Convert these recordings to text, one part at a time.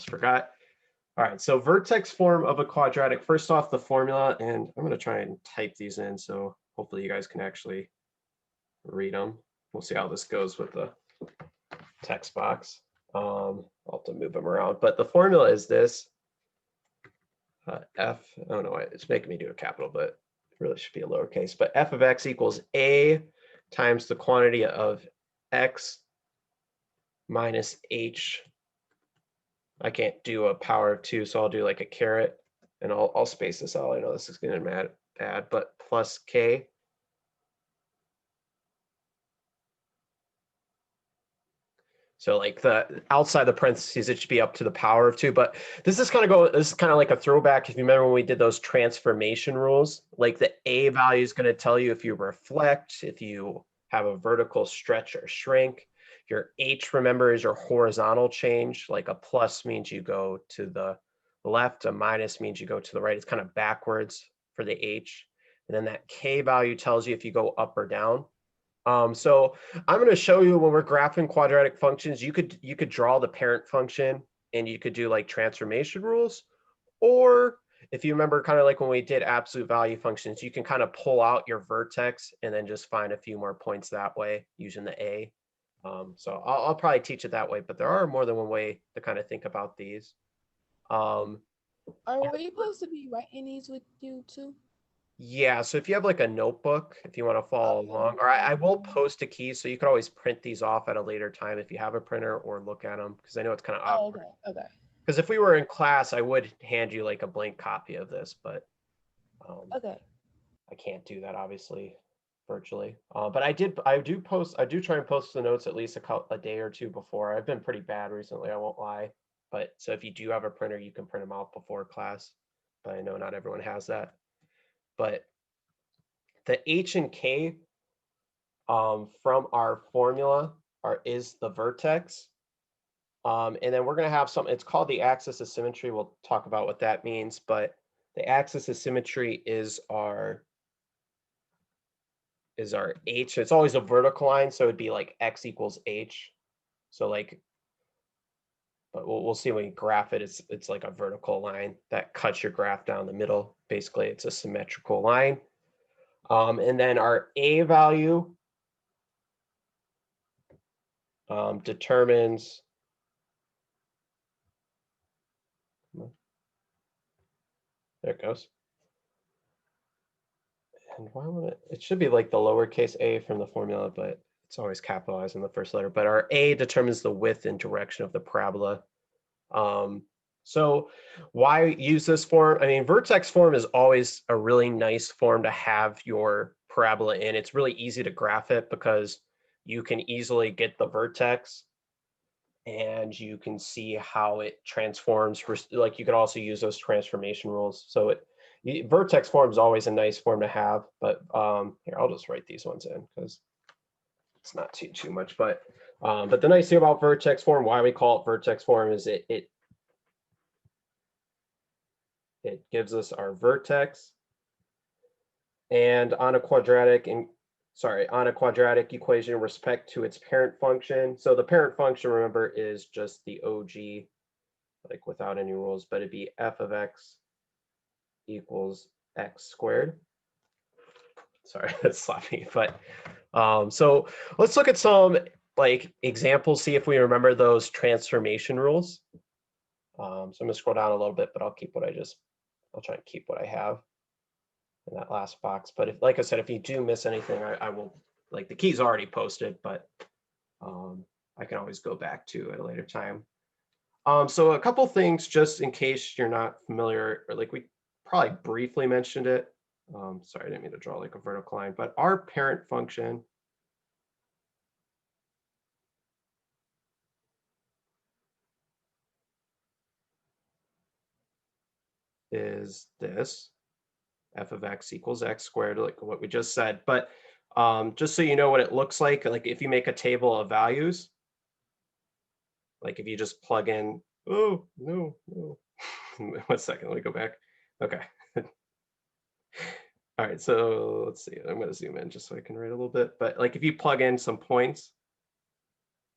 almost forgot. All right, so vertex form of a quadratic. First off, the formula, and I'm going to try and type these in, so hopefully you guys can actually read them. We'll see how this goes with the text box. I'll have to move them around, but the formula is this. F, I don't know why it's making me do a capital, but it really should be a lowercase. But f of x equals a times the quantity of x minus h. I can't do a power of 2, so I'll do like a caret, and I'll space this out. I know this is going to be bad, but plus k. So like the outside the parentheses, it should be up to the power of 2. But this is kind of like a throwback. If you remember when we did those transformation rules, like the a value is going to tell you if you reflect, if you have a vertical stretch or shrink. Your h, remember, is your horizontal change. Like a plus means you go to the left, a minus means you go to the right. It's kind of backwards for the h. And then that k value tells you if you go up or down. So I'm going to show you when we're graphing quadratic functions, you could draw the parent function and you could do like transformation rules. Or if you remember kind of like when we did absolute value functions, you can kind of pull out your vertex and then just find a few more points that way using the A. So I'll probably teach it that way, but there are more than one way to kind of think about these. Are we supposed to be writing these with you too? Yeah, so if you have like a notebook, if you want to follow along, or I will post a key, so you could always print these off at a later time if you have a printer, or look at them, because I know it's kind of Oh, awkward. okay. Because if we were in class, I would hand you like a blank copy of this, but Okay. I can't do that obviously virtually. But I do try and post the notes at least a day or two before. I've been pretty bad recently, I won't lie. But so if you do have a printer, you can print them out before class. But I know not everyone has that. But the h and k from our formula is the vertex. And then we're going to have something, it's called the axis of symmetry. We'll talk about what that means, but the axis of symmetry is our h. It's always a vertical line, so it'd be like x equals h. So like, but we'll see when you graph it, it's like a vertical line that cuts your graph down the middle. Basically, it's a symmetrical line. And then our a value determines there it goes. And why would it should be like the lowercase a from the formula, but it's always capitalized in the first letter. But our a determines the width and direction of the parabola. So why use this form? I mean, vertex form is always a really nice form to have your parabola in. It's really easy to graph it because you can easily get the vertex and you can see how it transforms. Like you could also use those transformation rules. So vertex form is always a nice form to have, but here, I'll just write these ones in because it's not too much. But the nice thing about vertex form, why we call it vertex form, is it gives us our vertex, and on a quadratic equation with respect to its parent function. So the parent function, remember, is just the OG, like without any rules, but it'd be f of x equals x squared. Sorry, that's sloppy. But so let's look at some like examples, see if we remember those transformation rules. So I'm gonna scroll down a little bit, but I'll try and keep what I have in that last box. But if, like I said, if you do miss anything, I will, like the key's already posted, but I can always go back to at a later time. So a couple things just in case you're not familiar, or like we probably briefly mentioned it. Sorry, I didn't mean to draw like a vertical line, but our parent function is this, f of x equals x squared, like what we just said. But just so you know what it looks like if you make a table of values, like if you just plug in, oh, no. 1 second, let me go back. Okay. All right, so let's see. I'm going to zoom in just so I can write a little bit. But like if you plug in some points,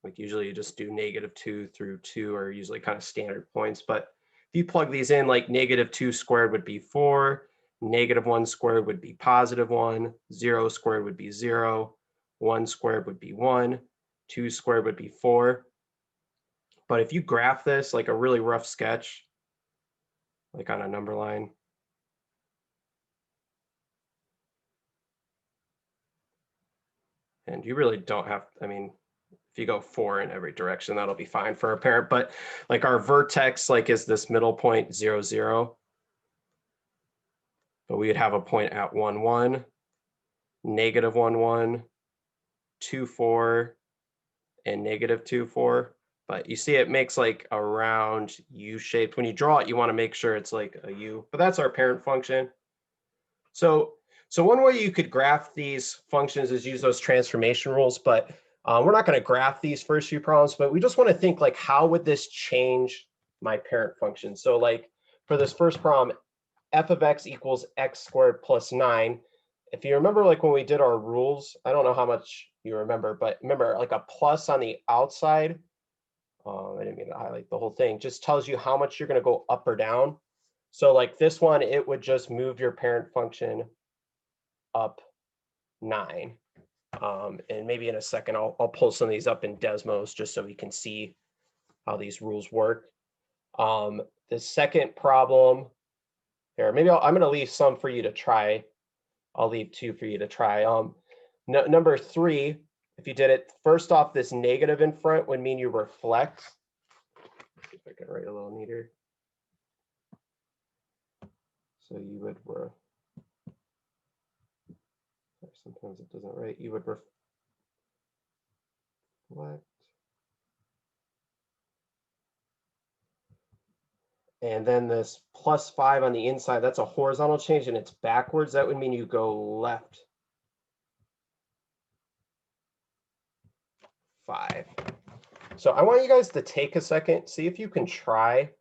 Like usually you just do -2 through 2 are usually kind of standard points. But if you plug these in, like -2 squared would be 4, -1 squared would be +1, 0 squared would be 0, 1 squared would be 1, 2 squared would be 4. But if you graph this like a really rough sketch, like on a number line, and you really don't have, I mean, if you go 4 in every direction, that'll be fine for a parent. But like our vertex, like is this middle point 0, 0. But we would have a point at 1, 1, -1, 1, 2, 4, and -2, 4. But you see it makes like a round U shape. When you draw it, you want to make sure it's like a U, but that's our parent function. So one way you could graph these functions is use those transformation rules, but we're not going to graph these first few problems, but we just want to think like, how would this change my parent function? So like for this first problem, f of x equals x squared plus 9. If you remember, like when we did our rules, I don't know how much you remember, but remember like a plus on the outside, I didn't mean to highlight the whole thing, just tells you how much you're going to go up or down. So like this one, it would just move your parent function up 9. And maybe in a second, I'll pull some of these up in Desmos just so we can see how these rules work. The second problem here, maybe I'm going to leave some for you to try. I'll leave 2 for you to try. Number 3, if you did it, first off, this negative in front would mean you reflect. Let's see if I can write a little neater. So you would, sometimes it doesn't write, you would reflect. And then this +5 on the inside, that's a horizontal change and it's backwards. That would mean you go left 5. So I want you guys to take a second, see if you can try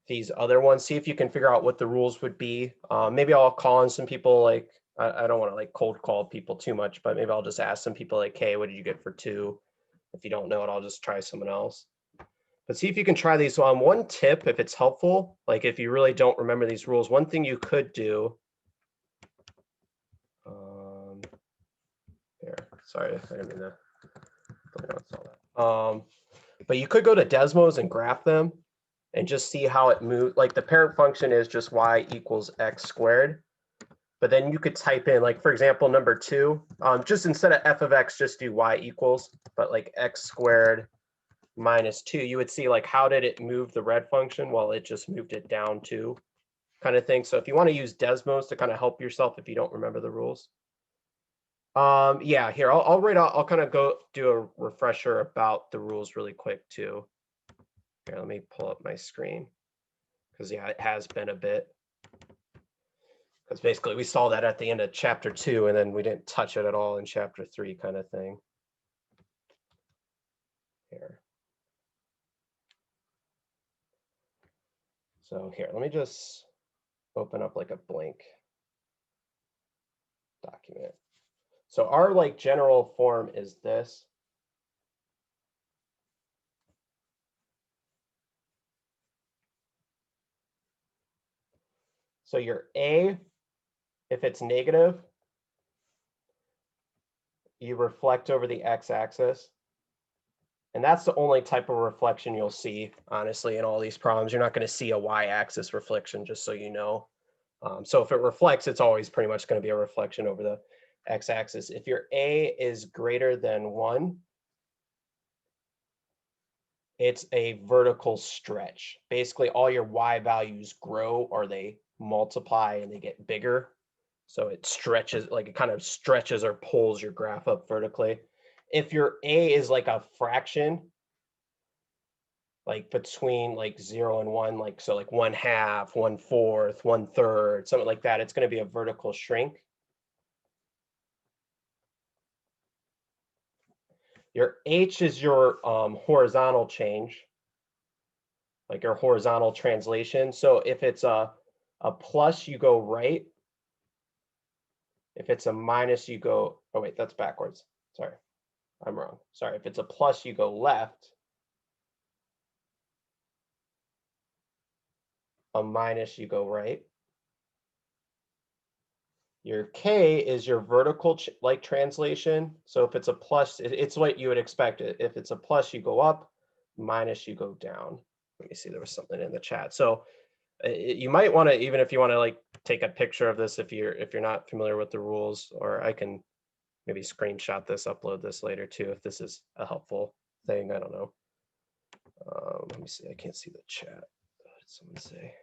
these other ones, see if you can figure out what the rules would be. Maybe I'll call on some people, like, I don't want to like cold call people too much, but maybe I'll just ask some people like, hey, what did you get for 2? If you don't know it, I'll just try someone else. But see if you can try these. One tip, if it's helpful, like if you really don't remember these rules, one thing you could do, here, sorry, I didn't mean to all that. But you could go to Desmos and graph them and just see how it moves. Like the parent function is just y equals x squared. But then you could type in, like, for example, number 2, just instead of f of x, just do y equals, but like x squared minus 2, you would see like, how did it move the red function? Well, it just moved it down 2 kind of thing. So if you want to use Desmos to kind of help yourself if you don't remember the rules. Yeah, here, I'll kind of go do a refresher about the rules really quick too. Here, let me pull up my screen because yeah, it has been a bit. Because basically we saw that at the end of chapter 2 and then we didn't touch it at all in chapter 3 kind of thing. Here. So here, let me just open up like a blank document. So our like general form is this. So your A, if it's negative, you reflect over the x-axis. And that's the only type of reflection you'll see, honestly, in all these problems. You're not going to see a y-axis reflection, just so you know. So if it reflects, it's always pretty much going to be a reflection over the x-axis. If your A is greater than 1, it's a vertical stretch. Basically, all your y values grow or they multiply and they get bigger. So it stretches, like it kind of stretches or pulls your graph up vertically. If your A is like a fraction, like between like 0 and 1, like so like 1/2, 1/4, 1/3, something like that, it's going to be a vertical shrink. Your H is your horizontal change, like your horizontal translation. So if it's a plus, you go right. If it's a minus, you go, oh wait, that's backwards. Sorry. I'm wrong. Sorry, if it's a plus, you go left. A minus, you go right. Your K is your vertical like translation. So if it's a plus, it's what you would expect. If it's a plus, you go up. Minus, you go down. Let me see, there was something in the chat. So you might want to, even if you want to like take a picture of this, if you're not familiar with the rules, or I can maybe screenshot this, upload this later too, if this is a helpful thing. I don't know. Let me see. I can't see the chat. What did someone say?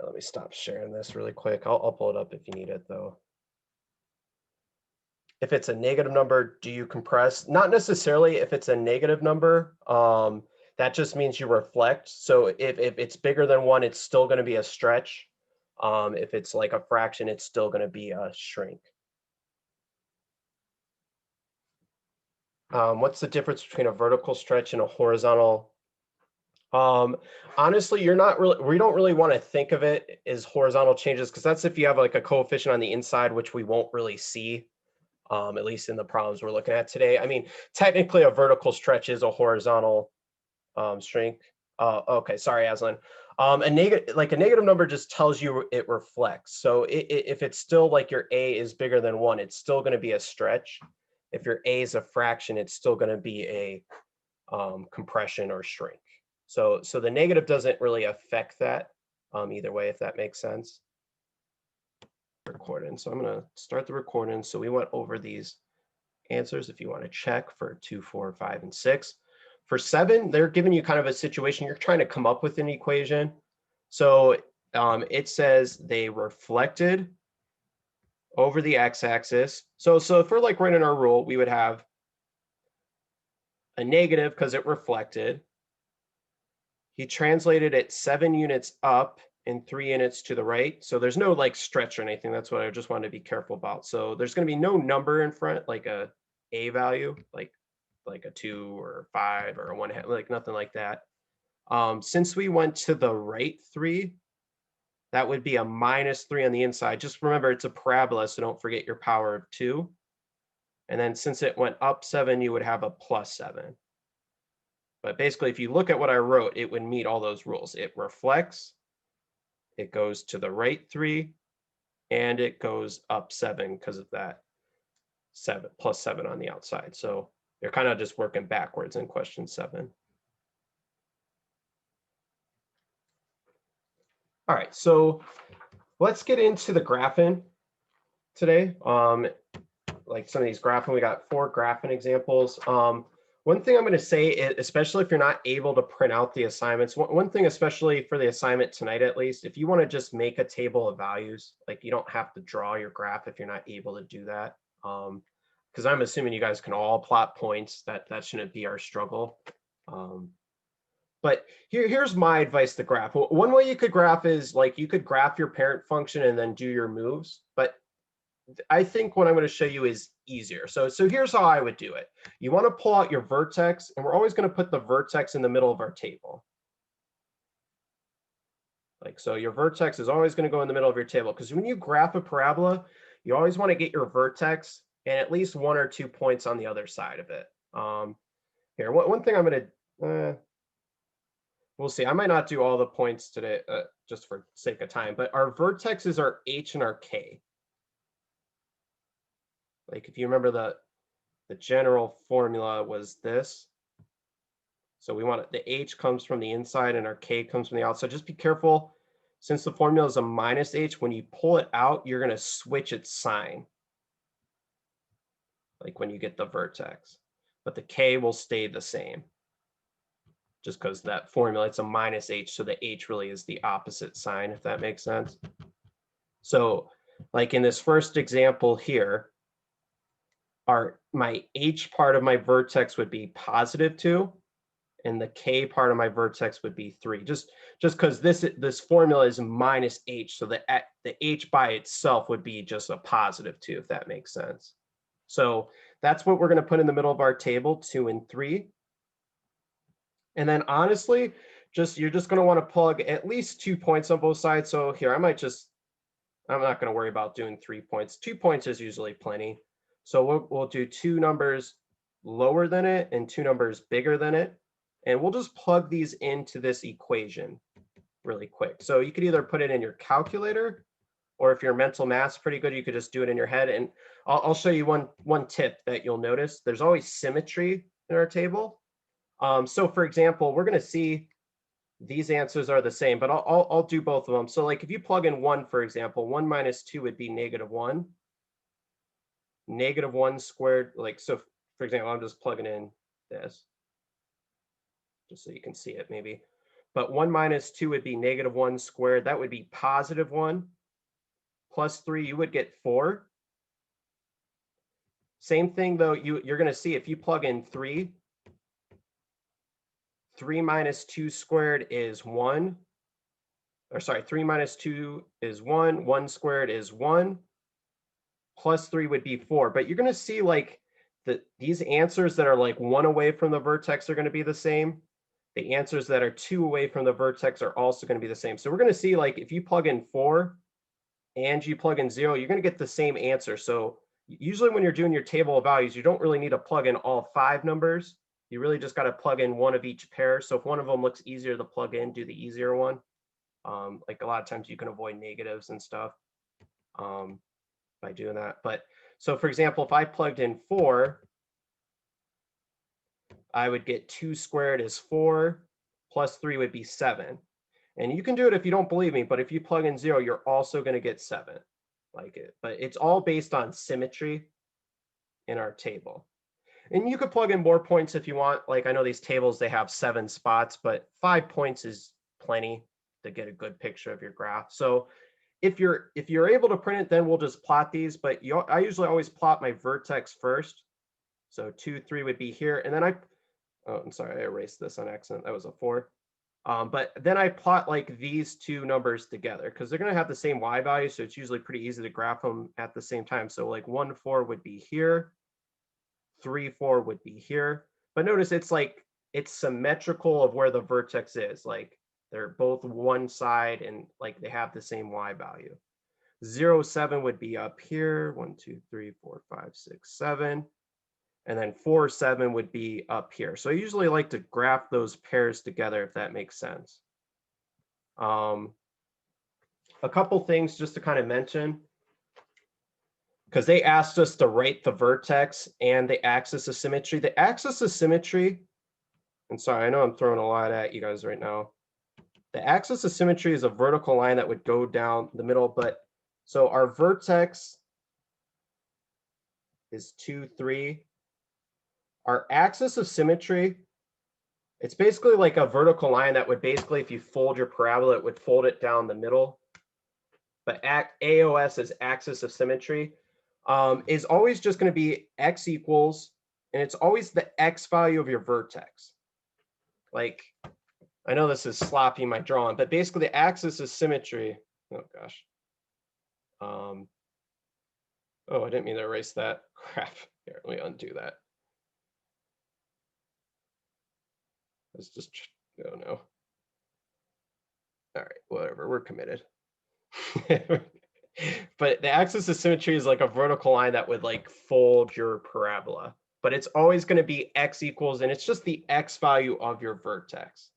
Let me stop sharing this really quick. I'll pull it up if you need it though. If it's a negative number, do you compress? Not necessarily if it's a negative number. That just means you reflect. So if it's bigger than 1, it's still going to be a stretch. If it's like a fraction, it's still going to be a shrink. What's the difference between a vertical stretch and a horizontal? Honestly, we don't really want to think of it as horizontal changes, because that's if you have like a coefficient on the inside, which we won't really see, at least in the problems we're looking at today. I mean, technically a vertical stretch is a horizontal shrink. Okay, sorry, Aslan. A negative number just tells you it reflects. So if it's still like your A is bigger than 1, it's still going to be a stretch. If your A is a fraction, it's still going to be a compression or shrink. So the negative doesn't really affect that either way, if that makes sense. Recording. So I'm going to start the recording. So we went over these answers if you want to check for 2, 4, 5, and 6. For 7, they're giving you kind of a situation. You're trying to come up with an equation. So it says they reflected over the x-axis. So if we're like writing our rule, we would have a negative because it reflected. He translated it 7 units up and 3 units to the right. So there's no like stretch or anything. That's what I just wanted to be careful about. So there's going to be no number in front, like a value, like a 2 or 5 or a 1, like nothing like that. Since we went to the right 3, that would be a -3 on the inside. Just remember, it's a parabola, so don't forget your power of 2. And then since it went up 7, you would have a +7. But basically, if you look at what I wrote, it would meet all those rules. It reflects, it goes to the right 3, and it goes up 7 because of that +7 on the outside. So you're kind of just working backwards in question 7. All right, so let's get into the graphing today. Like some of these graphing, we got 4 graphing examples. One thing I'm going to say, especially if you're not able to print out the assignments, one thing, especially for the assignment tonight, at least, if you want to just make a table of values, like you don't have to draw your graph if you're not able to do that. Because I'm assuming you guys can all plot points. That shouldn't be our struggle. But here's my advice to graph. One way you could graph is like you could graph your parent function and then do your moves. But I think what I'm going to show you is easier. So here's how I would do it. You want to pull out your vertex, and we're always going to put the vertex in the middle of our table. Like, so your vertex is always going to go in the middle of your table, because when you graph a parabola, you always want to get your vertex and at least 1 or 2 points on the other side of it. Here, one thing I'm going to, we'll see. I might not do all the points today just for sake of time, but our vertexes are H and our K. Like if you remember the general formula was this. So we want the H comes from the inside and our K comes from the outside. Just be careful. Since the formula is a -H, when you pull it out, you're going to switch its sign. Like when you get the vertex. But the K will stay the same. Just because that formula, it's a -H, so the H really is the opposite sign, if that makes sense. So like in this first example here, my H part of my vertex would be +2, and the K part of my vertex would be 3. Just because this formula is -H, so the H by itself would be just a +2, if that makes sense. So that's what we're going to put in the middle of our table, 2 and 3. And then honestly, you're just going to want to plug at least 2 points on both sides. So here, I'm not going to worry about doing 3 points. 2 points is usually plenty. So we'll do two numbers lower than it and two numbers bigger than it. And we'll just plug these into this equation really quick. So you could either put it in your calculator, or if your mental math's pretty good, you could just do it in your head. And I'll show you one tip that you'll notice. There's always symmetry in our table. So for example, we're going to see these answers are the same, but I'll do both of them. So like if you plug in 1, for example, 1 minus 2 would be -1. -1 squared, like, so for example, I'm just plugging in this just so you can see it maybe. But 1 minus 2 would be -1 squared. That would be +1. Plus 3, you would get 4. Same thing though, you're going to see if you plug in 3, 3 minus 2 squared is 1. Or sorry, 3 minus 2 is 1. 1 squared is 1. Plus 3 would be 4. But you're going to see like these answers that are like 1 away from the vertex are going to be the same. The answers that are 2 away from the vertex are also going to be the same. So we're going to see like if you plug in 4 and you plug in 0, you're going to get the same answer. So usually when you're doing your table of values, you don't really need to plug in all 5 numbers. You really just got to plug in one of each pair. So if one of them looks easier to plug in, do the easier one. Like a lot of times you can avoid negatives and stuff by doing that. But so for example, if I plugged in 4, I would get 2 squared is 4, plus 3 would be 7. And you can do it if you don't believe me, but if you plug in 0, you're also going to get 7 like it. But it's all based on symmetry in our table. And you could plug in more points if you want. Like I know these tables, they have 7 spots, but 5 points is plenty to get a good picture of your graph. So if you're able to print it, then we'll just plot these. But I usually always plot my vertex first. So 2, 3 would be here. And then oh, I'm sorry, I erased this on accident. That was a 4. But then I plot like these two numbers together because they're going to have the same y value. So it's usually pretty easy to graph them at the same time. So like 1, 4 would be here. 3, 4 would be here. But notice it's symmetrical of where the vertex is. Like they're both one side and like they have the same y value. 0, 7 would be up here. 1, 2, 3, 4, 5, 6, 7. And then 4, 7 would be up here. So I usually like to graph those pairs together if that makes sense. A couple things just to kind of mention, because they asked us to write the vertex and the axis of symmetry. The axis of symmetry, and sorry, I know I'm throwing a lot at you guys right now. The axis of symmetry is a vertical line that would go down the middle, but so our vertex is 2, 3. Our axis of symmetry, it's basically like a vertical line that would basically, if you fold your parabola, it would fold it down the middle. But AOS is axis of symmetry, is always just going to be x equals, and it's always the x value of your vertex. Like, I know this is sloppy, my drawing, but basically the axis of symmetry, oh gosh. Oh, I didn't mean to erase that. Crap. Here, let me undo that. Let's just, oh no. All right, whatever, we're committed. But the axis of symmetry is like a vertical line that would like fold your parabola, but it's always going to be x equals, and it's just the x value of your vertex.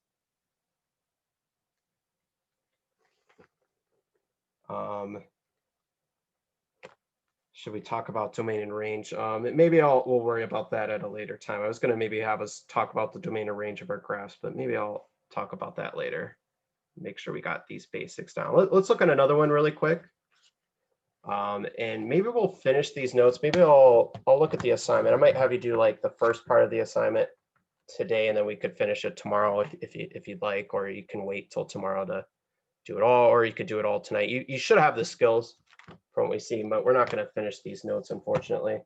Should we talk about domain and range? Maybe we'll worry about that at a later time. I was going to maybe have us talk about the domain and range of our graphs, but maybe I'll talk about that later. Make sure we got these basics down. Let's look at another one really quick. And maybe we'll finish these notes. Maybe I'll look at the assignment. I might have you do like the first part of the assignment today, and then we could finish it tomorrow if you'd like, or you can wait till tomorrow to do it all, or you could do it all tonight. You should have the skills from what we see, but we're not going to finish these notes, unfortunately.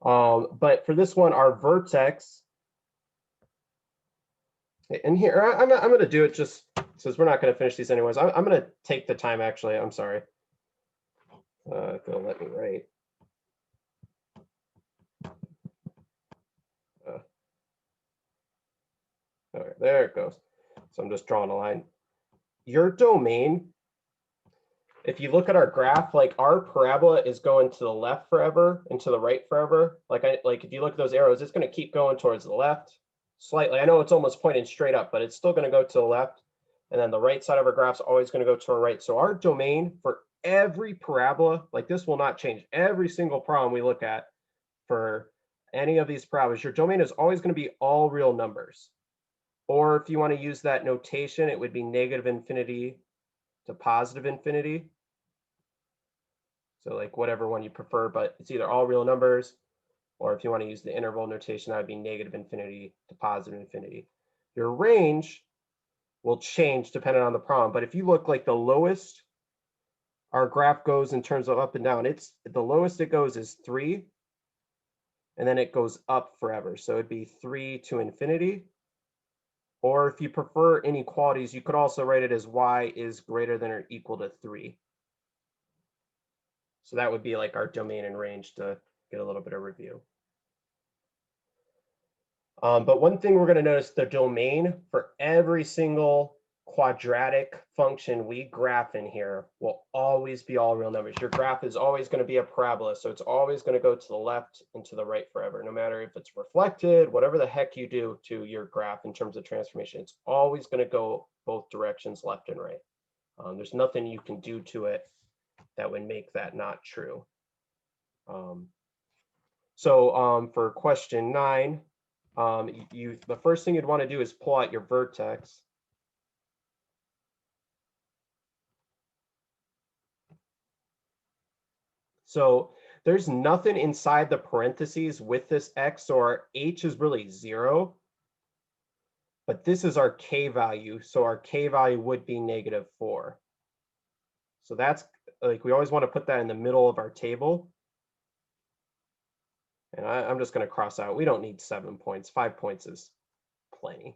But for this one, our vertex, and here I'm going to do it just since we're not going to finish these anyways. I'm going to take the time, actually. I'm sorry. If it'll let me write. All right, there it goes. So I'm just drawing a line. Your domain if you look at our graph, like our parabola is going to the left forever and to the right forever. Like if you look at those arrows, it's going to keep going towards the left slightly. I know it's almost pointing straight up, but it's still going to go to the left. And then the right side of our graph is always going to go to our right. So our domain for every parabola, like this will not change. Every single problem we look at for any of these parabolas, your domain is always going to be all real numbers. Or if you want to use that notation, it would be negative infinity to positive infinity. So like whatever one you prefer, but it's either all real numbers, or if you want to use the interval notation, that would be negative infinity to positive infinity. Your range will change depending on the problem. But if you look like the lowest our graph goes in terms of up and down, it's the lowest it goes is 3, and then it goes up forever. So it'd be 3 to infinity. Or if you prefer inequalities, you could also write it as y is greater than or equal to 3. So that would be like our domain and range to get a little bit of review. But one thing we're going to notice, the domain for every single quadratic function we graph in here will always be all real numbers. Your graph is always going to be a parabola, so it's always going to go to the left and to the right forever, no matter if it's reflected, whatever the heck you do to your graph in terms of transformation, it's always going to go both directions, left and right. There's nothing you can do to it that would make that not true. For question 9, the first thing you'd want to do is pull out your vertex. So there's nothing inside the parentheses with this x, so our h is really 0. But this is our k value, so our k value would be -4. So that's like, we always want to put that in the middle of our table. And I'm just going to cross out. We don't need 7 points. 5 points is plenty.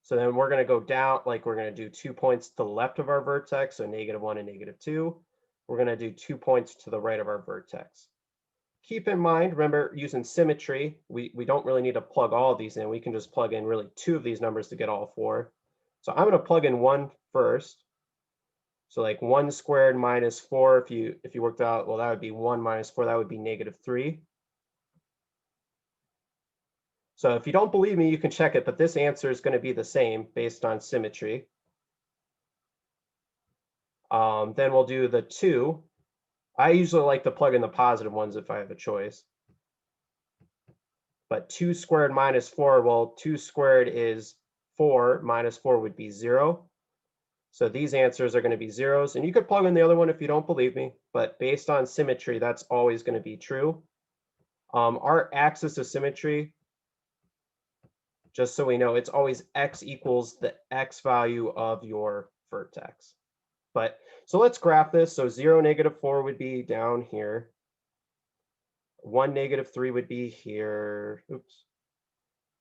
So then we're going to go down, like we're going to do 2 points to the left of our vertex, so -1 and -2. We're going to do 2 points to the right of our vertex. Keep in mind, remember, using symmetry, we don't really need to plug all of these in. We can just plug in really 2 of these numbers to get all 4. So I'm going to plug in 1 first. So like 1 squared minus 4, if you worked out, well, that would be 1 minus 4, that would be -3. So if you don't believe me, you can check it, but this answer is going to be the same based on symmetry. Then we'll do the 2. I usually like to plug in the positive ones if I have a choice. But 2 squared minus 4, well, 2 squared is 4, minus 4 would be 0. So these answers are going to be zeros. And you could plug in the other one if you don't believe me, but based on symmetry, that's always going to be true. Our axis of symmetry, just so we know, it's always x equals the x value of your vertex. But so let's graph this. So 0, -4 would be down here. 1, -3 would be here. Oops.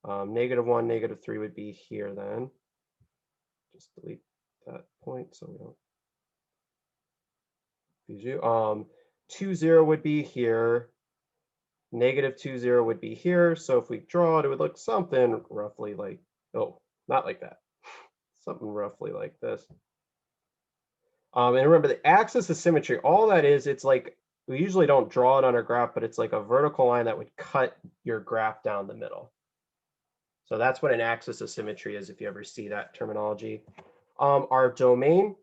-1, -3 would be here then. Just delete that point so we don't confuse you. 2, 0 would be here. -2, 0 would be here. So if we draw it, it would look something roughly like, oh, not like that. Something roughly like this. And remember, the axis of symmetry, all that is, it's like, we usually don't draw it on our graph, but it's like a vertical line that would cut your graph down the middle. So that's what an axis of symmetry is, if you ever see that terminology. Our domain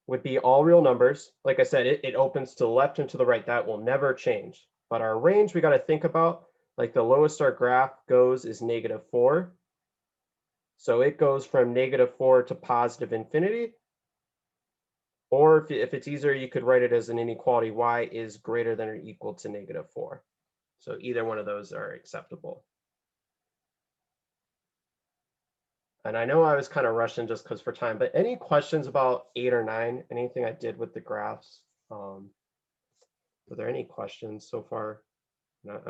would be all real numbers. Like I said, it opens to the left and to the right. That will never change. But our range, we got to think about, like the lowest our graph goes is -4. So it goes from -4 to positive infinity. Or if it's easier, you could write it as an inequality, y is greater than or equal to -4. So either one of those are acceptable. And I know I was kind of rushing just because for time, but any questions about 8 or 9, anything I did with the graphs? Were there any questions so far? No,